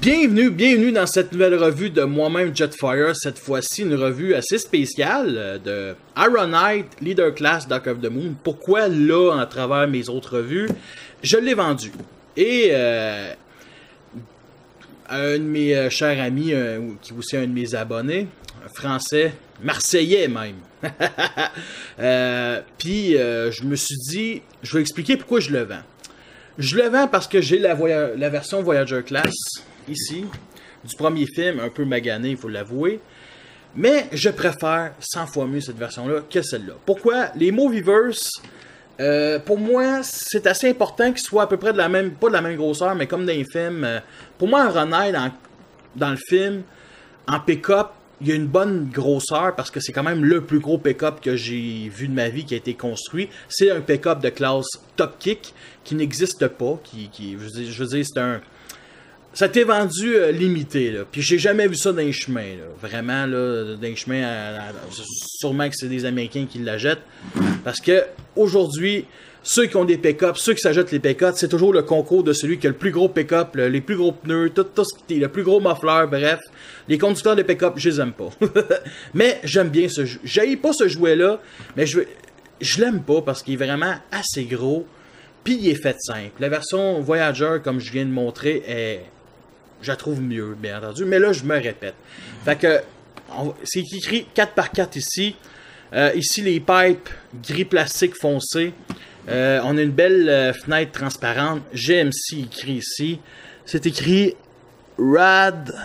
Bienvenue dans cette nouvelle revue de moi-même Jetfire. Cette fois-ci, une revue assez spéciale de Iron Knight, Leader Class, Dark of the Moon. Pourquoi là, à travers mes autres revues, je l'ai vendu. Et un de mes chers amis, qui est aussi un de mes abonnés, un français, marseillais même. Puis je me suis dit, je vais expliquer pourquoi je le vends. Je le vends parce que j'ai la version Voyager Class, ici, du premier film, un peu magané, il faut l'avouer. Mais je préfère 100 fois mieux cette version-là que celle-là. Pourquoi? Les Movieverse, pour moi, c'est assez important qu'ils soient à peu près de la même, pas de la même grosseur, mais comme dans les films. Pour moi, un Runner dans le film, en pick-up, il y a une bonne grosseur parce que c'est quand même le plus gros pick-up que j'ai vu de ma vie qui a été construit. C'est un pick-up de classe Top Kick qui n'existe pas. Je veux dire, c'est un... Ça a été vendu limité, là. Puis j'ai jamais vu ça dans les chemins, là. Vraiment, là, dans les chemins, sûrement que c'est des Américains qui l'achètent. Parce que aujourd'hui, ceux qui ont des pick-up, ceux qui s'achètent les pick-up, c'est toujours le concours de celui qui a le plus gros pick-up, les plus gros pneus, tout ce qui est, le plus gros muffler, bref. Les conducteurs de pick-up, je les aime pas. Mais j'aime bien ce jeu. J'haïs pas ce jouet-là, mais je l'aime pas parce qu'il est vraiment assez gros. Puis il est fait simple. La version Voyager, comme je viens de montrer, je la trouve mieux, bien entendu. Mais là, je me répète. Fait que, c'est écrit 4x4 ici. Ici, les pipes gris plastique foncé. On a une belle fenêtre transparente. GMC écrit ici. C'est écrit Rad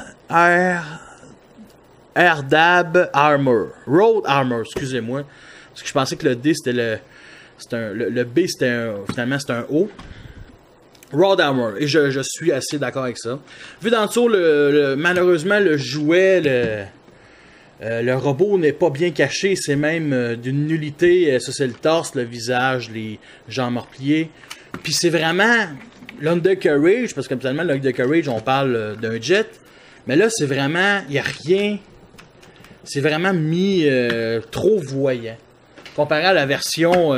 Dab Armor. Road Armor, excusez-moi. Parce que je pensais que le D, c'était le B, finalement, c'était un O. Road Armor. Et je suis assez d'accord avec ça. Vu d'en dessous, malheureusement, le jouet, le robot n'est pas bien caché. C'est même d'une nullité. Ça, c'est le torse, le visage, les jambes repliées. Puis c'est vraiment l'undercarriage, parce que habituellement, l'undercarriage, on parle d'un jet. Mais là, c'est vraiment, il n'y a rien. C'est vraiment mis trop voyant. Comparé à la version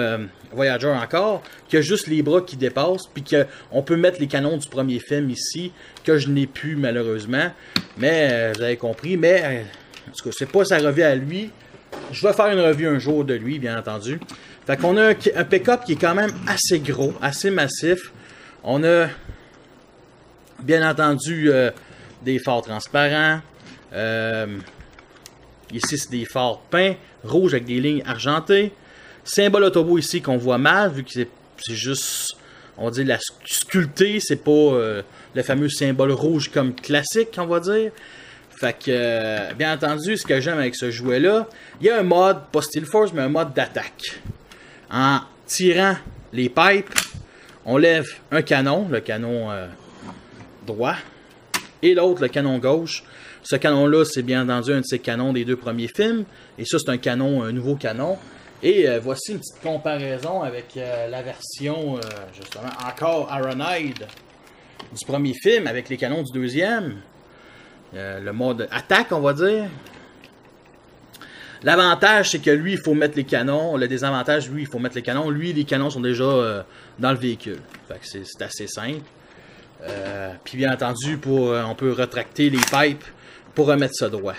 Voyager encore, qui a juste les bras qui dépassent, puis qu'on peut mettre les canons du premier film ici, que je n'ai plus malheureusement. Mais vous avez compris, mais en tout cas, c'est pas sa revue à lui. Je vais faire une revue un jour de lui, bien entendu. Fait qu'on a un pick-up qui est quand même assez gros, assez massif. On a, bien entendu, des phares transparents. Ici, c'est des phares peints, rouges avec des lignes argentées. Symbole Autobo ici qu'on voit mal, vu que c'est juste, on va dire, la sculpté. C'est pas le fameux symbole rouge comme classique, on va dire. Fait que, bien entendu, ce que j'aime avec ce jouet-là, il y a un mode, pas Steel Force, mais un mode d'attaque. En tirant les pipes, on lève un canon, le canon droit, et l'autre, le canon gauche. Ce canon-là, c'est bien entendu un de ces canons des deux premiers films. Et ça, c'est un nouveau canon. Et voici une petite comparaison avec la version, justement, encore Ironhide du premier film, avec les canons du deuxième. Le mode attaque, on va dire. L'avantage, c'est que lui, il faut mettre les canons. Le désavantage, lui, il faut mettre les canons. Lui, les canons sont déjà dans le véhicule. Fait que c'est assez simple. Puis bien entendu, on peut retracter les pipes pour remettre ça droit.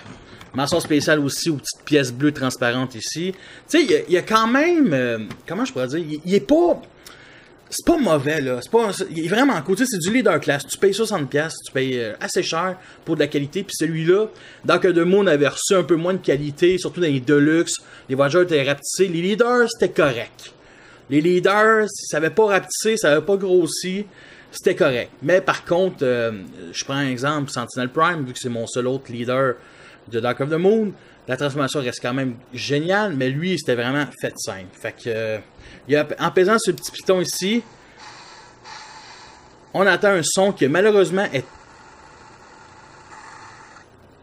Mention spéciale aussi aux petites pièces bleues transparentes ici. Tu sais, il y a quand même... comment je pourrais dire? Il est pas... C'est pas mauvais, là. Il est vraiment cool. Tu sais, c'est du leader class. Tu payes 60$, tu payes assez cher pour de la qualité. Puis celui-là, Dark of the Moon avait reçu un peu moins de qualité, surtout dans les Deluxe. Les Voyagers étaient rapetissés. Les leaders, c'était correct. Les leaders, ça n'avait pas rapetissé, ça n'avait pas grossi. C'était correct. Mais par contre, je prends un exemple, Sentinel Prime, vu que c'est mon seul autre leader de Dark of the Moon, la transformation reste quand même géniale, mais lui, c'était vraiment fait simple. Fait que, en pesant ce petit piton ici, on entend un son qui malheureusement est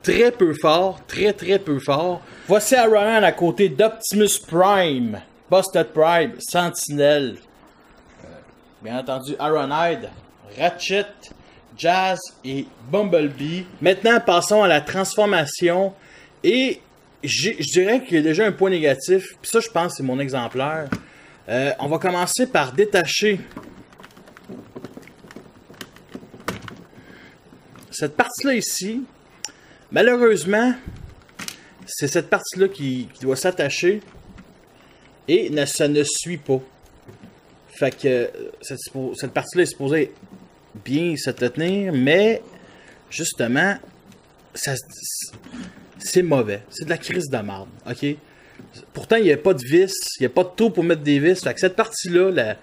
très peu fort, très peu fort. Voici Iron Man à côté d'Optimus Prime, Busted Prime, Sentinel. Bien entendu, Ironhide, Ratchet, Jazz et Bumblebee. Maintenant, passons à la transformation. Et je dirais qu'il y a déjà un point négatif. Puis ça, je pense, c'est mon exemplaire. On va commencer par détacher cette partie-là ici, malheureusement, c'est cette partie-là qui doit s'attacher et ça ne suit pas. Fait que cette partie-là est supposée bien se tenir, mais justement, c'est mauvais. C'est de la crise de marde, ok? Pourtant, il n'y a pas de vis, il n'y a pas de trou pour mettre des vis. Fait que cette partie-là,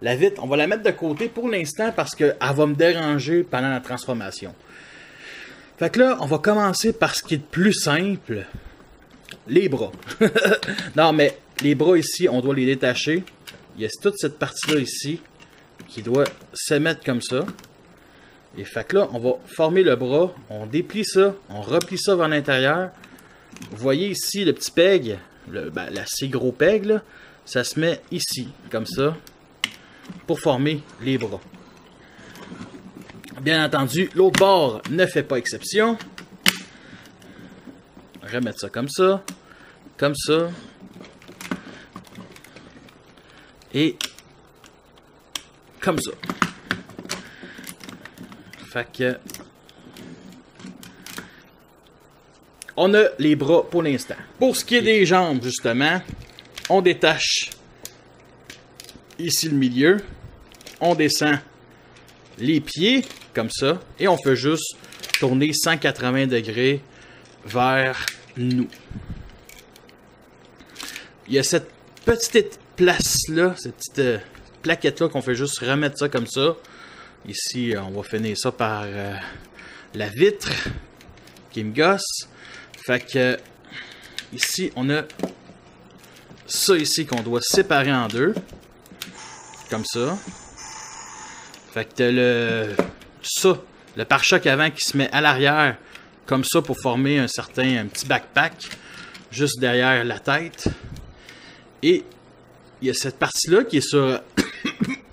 la vitre, on va la mettre de côté pour l'instant parce qu'elle va me déranger pendant la transformation. Fait que là, on va commencer par ce qui est le plus simple. Les bras. Non, mais les bras ici, on doit les détacher. Il y a toute cette partie-là ici qui doit se mettre comme ça. Et fait que là, on va former le bras. On déplie ça, on replie ça vers l'intérieur. Vous voyez ici le petit peg, l'assez gros peg, là, ça se met ici, comme ça, pour former les bras. Bien entendu, l'autre bord ne fait pas exception. Remettre ça comme ça, et comme ça. Fait que on a les bras pour l'instant. Pour ce qui est des jambes, justement, on détache ici le milieu, on descend les pieds comme ça et on fait juste tourner 180 degrés vers nous. Il y a cette petite place là, cette petite plaquette là qu'on fait juste remettre ça comme ça. Ici, on va finir ça par la vitre qui me gosse. Fait que ici, on a ça ici qu'on doit séparer en deux. Comme ça. Fait que t'as le pare-choc avant qui se met à l'arrière. Comme ça pour former un petit backpack. Juste derrière la tête. Et il y a cette partie-là qui est sur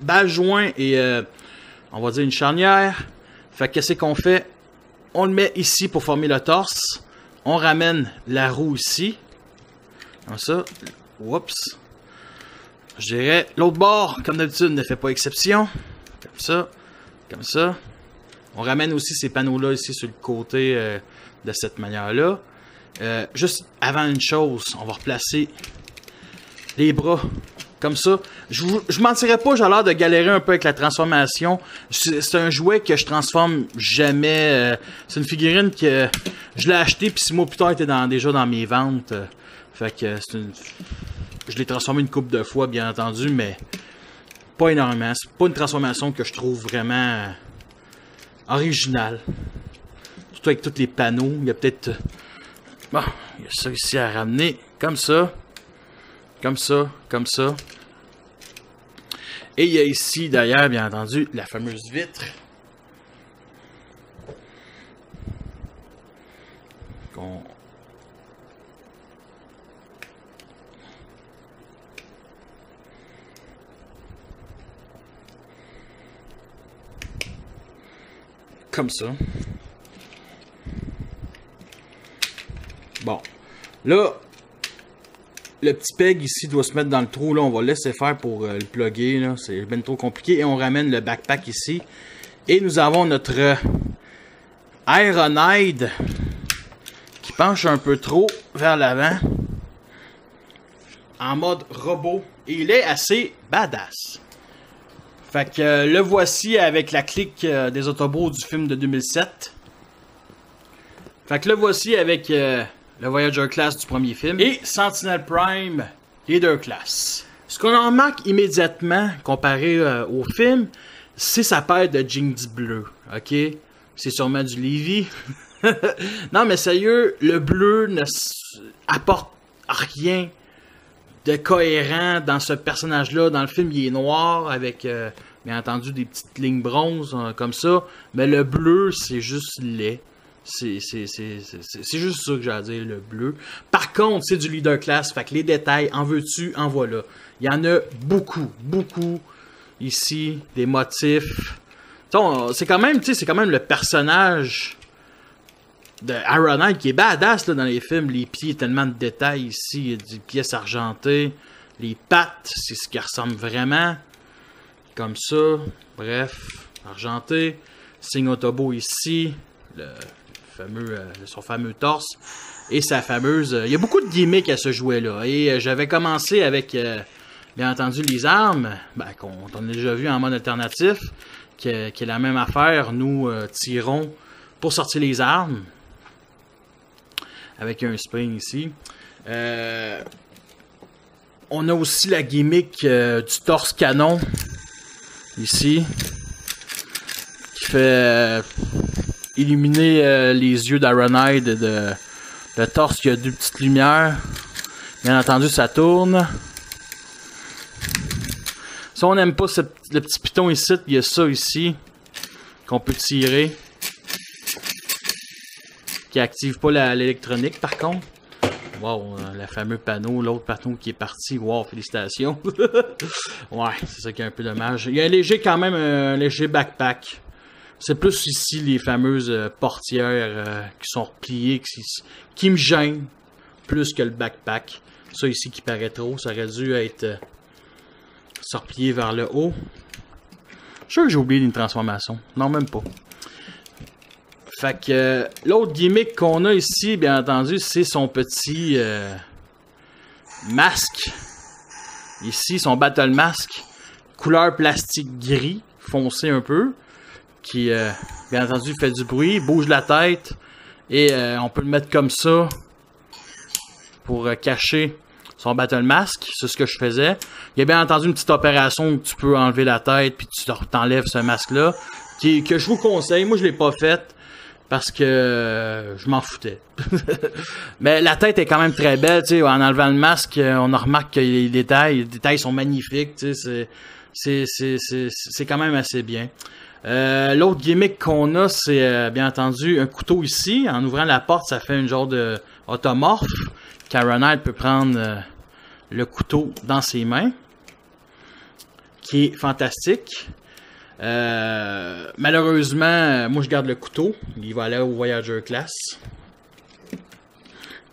balle joint et on va dire une charnière. Fait que qu'est-ce qu'on fait? On le met ici pour former le torse. On ramène la roue ici. Comme ça. Oups. Je dirais, l'autre bord, comme d'habitude, ne fait pas exception. Comme ça. Comme ça. On ramène aussi ces panneaux-là ici sur le côté de cette manière-là. Juste avant une chose, on va replacer les bras comme ça. Je mentirais pas, j'ai l'air de galérer un peu avec la transformation. C'est un jouet que je transforme jamais. C'est une figurine que je l'ai acheté puis 6 mois plus tard, elle était déjà dans mes ventes. Fait que je l'ai transformé une couple de fois, bien entendu, mais pas énormément. C'est pas une transformation que je trouve vraiment originale. Surtout avec tous les panneaux. Il y a peut-être... Bon, il y a ça ici à ramener. Comme ça. Comme ça. Comme ça. Et il y a ici, d'ailleurs, bien entendu, la fameuse vitre. Comme ça. Bon. Là, le petit peg ici doit se mettre dans le trou. Là, on va laisser faire pour le plugger. C'est bien trop compliqué. Et on ramène le backpack ici. Et nous avons notre Ironhide qui penche un peu trop vers l'avant. En mode robot. Et il est assez badass. Fait que le voici avec la clique des Autobots du film de 2007. Fait que le voici avec le Voyager Class du premier film. Et Sentinel Prime Leader Class. Ce qu'on en remarque immédiatement comparé au film, c'est sa paire de jeans bleus. Ok? C'est sûrement du Levi. Non mais sérieux, le bleu ne apporte rien de cohérent dans ce personnage-là. Dans le film, il est noir avec, bien entendu, des petites lignes bronze comme ça. Mais le bleu, c'est juste laid. C'est juste ça que j'ai à dire, le bleu. Par contre, c'est du leader class. Fait que les détails, en veux-tu, en voilà. Il y en a beaucoup, beaucoup. Ici, des motifs. C'est quand même le personnage de Ironhide qui est badass là, dans les films. Les pieds, tellement de détails ici. Il y a des pièces argentées. Les pattes, c'est ce qui ressemble vraiment. Comme ça. Bref, argenté. Signe Autobot ici. son fameux torse et sa fameuse... il y a beaucoup de gimmicks à ce jouet-là. Et j'avais commencé avec, bien entendu, les armes, qu'on a déjà vu en mode alternatif, qui est la même affaire. Nous tirons pour sortir les armes, avec un spring ici. On a aussi la gimmick du torse canon, ici, qui fait illuminer les yeux d'Ironhide de le torse. Il y a deux petites lumières. Bien entendu, ça tourne. Si on n'aime pas le petit piton ici, il y a ça ici qu'on peut tirer, qui active pas l'électronique par contre. Wow, le fameux panneau, l'autre panneau qui est parti. Wow, félicitations. Ouais, c'est ça qui est un peu dommage. Il y a un léger backpack. C'est plus ici les fameuses portières qui sont repliées, qui me gênent plus que le backpack. Ça ici qui paraît trop, ça aurait dû être se replier vers le haut. Je suis sûr que j'ai oublié une transformation. Non, même pas. Fait que l'autre gimmick qu'on a ici, bien entendu, c'est son petit masque. Ici, son battle mask, couleur plastique gris, foncé un peu, qui, bien entendu, fait du bruit, bouge la tête, et on peut le mettre comme ça pour cacher son battle mask. C'est ce que je faisais. Il y a bien entendu une petite opération où tu peux enlever la tête, puis tu t'enlèves ce masque-là, que je vous conseille. Moi, je l'ai pas fait. Parce que je m'en foutais. Mais la tête est quand même très belle, tu sais. En enlevant le masque, on remarque que les détails sont magnifiques, tu sais. C'est quand même assez bien. L'autre gimmick qu'on a, c'est bien entendu un couteau ici. En ouvrant la porte, ça fait une genre de automorphe. Ironhide peut prendre le couteau dans ses mains, qui est fantastique. Malheureusement, moi je garde le couteau. Il va aller au Voyager Class.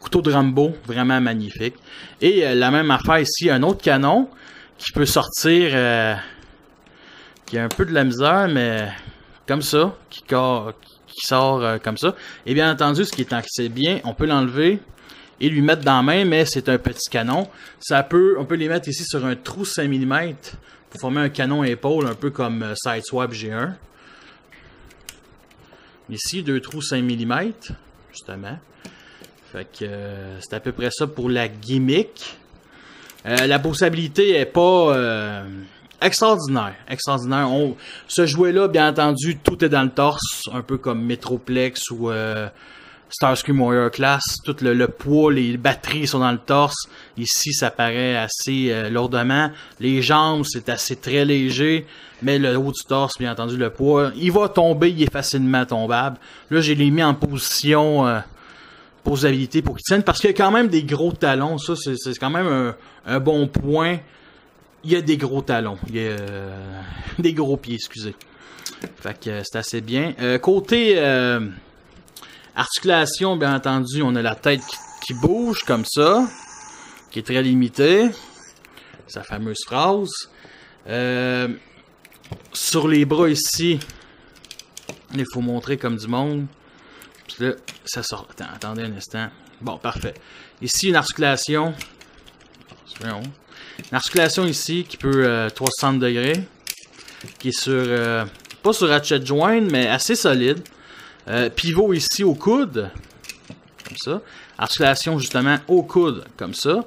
Couteau de Rambo, vraiment magnifique. Et la même affaire ici, un autre canon qui peut sortir, qui a un peu de la misère, mais comme ça, qui sort comme ça. Et bien entendu, ce qui est assez bien, on peut l'enlever et lui mettre dans la main, mais c'est un petit canon. On peut les mettre ici sur un trou 5 mm. Pour former un canon à épaule, un peu comme Sideswipe G1. Ici, deux trous 5 mm, justement. Fait que c'est à peu près ça pour la gimmick. La possibilité est pas extraordinaire. Ce jouet-là, bien entendu, tout est dans le torse, un peu comme Metroplex ou Starscream Warrior Class. Tout le poids, les batteries sont dans le torse. Ici, ça paraît assez lourdement. Les jambes, c'est assez très léger. Mais le haut du torse, bien entendu, le poids, il va tomber, il est facilement tombable. Là, j'ai les mis en position posabilité pour qu'ils tiennent. Parce qu'il y a quand même des gros talons. Ça, c'est quand même un bon point. Il y a des gros talons. Il y a des gros pieds, excusez. Fait que c'est assez bien. Côté articulation, bien entendu, on a la tête qui bouge comme ça, qui est très limitée. Sa fameuse phrase. Sur les bras ici, il faut montrer comme du monde. Puis là, ça sort. Attendez un instant. Bon, parfait. Ici, une articulation. Une articulation ici qui peut 360 degrés. Qui est sur... pas sur ratchet joint, mais assez solide. Pivot ici au coude, comme ça. Articulation justement au coude, comme ça.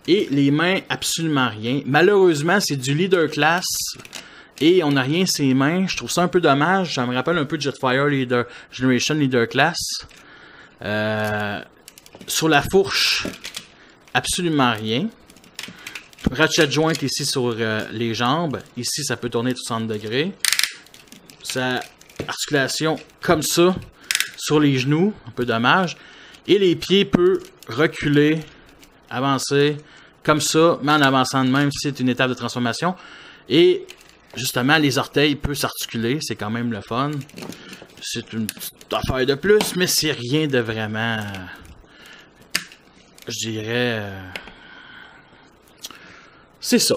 Et les mains, absolument rien. Malheureusement, c'est du Leader Class. Et on n'a rien ses mains. Je trouve ça un peu dommage. Ça me rappelle un peu Jetfire Generation Leader Class. Sur la fourche, absolument rien. Ratchet joint ici sur les jambes. Ici, ça peut tourner 60 degrés. Ça... articulation comme ça sur les genoux, un peu dommage. Et les pieds peuvent reculer, avancer comme ça, mais en avançant de même, c'est une étape de transformation. Et justement, les orteils peuvent s'articuler, c'est quand même le fun. C'est une petite affaire de plus, mais c'est rien de vraiment, je dirais, c'est ça.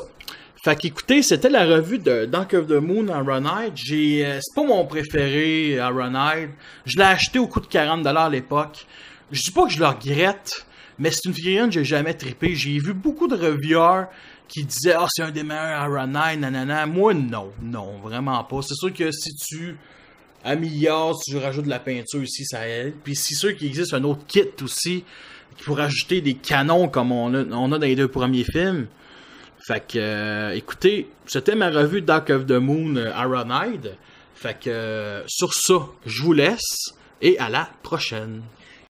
Fait qu'écoutez, c'était la revue de Dark of the Moon Ironhide. C'est pas mon préféré, Ironhide. Je l'ai acheté au coût de 40$ à l'époque. Je dis pas que je le regrette, mais c'est une figurine que j'ai jamais trippé. J'ai vu beaucoup de reviewers qui disaient « Ah, c'est un des meilleurs Ironhide, nanana ». Moi, non, vraiment pas. C'est sûr que si tu améliores, si tu rajoutes de la peinture ici, ça aide. Puis c'est sûr qu'il existe un autre kit aussi pour ajouter des canons comme on a dans les 2 premiers films. Fait que, écoutez, c'était ma revue Dark of the Moon Ironhide. Fait que, sur ça, je vous laisse et à la prochaine.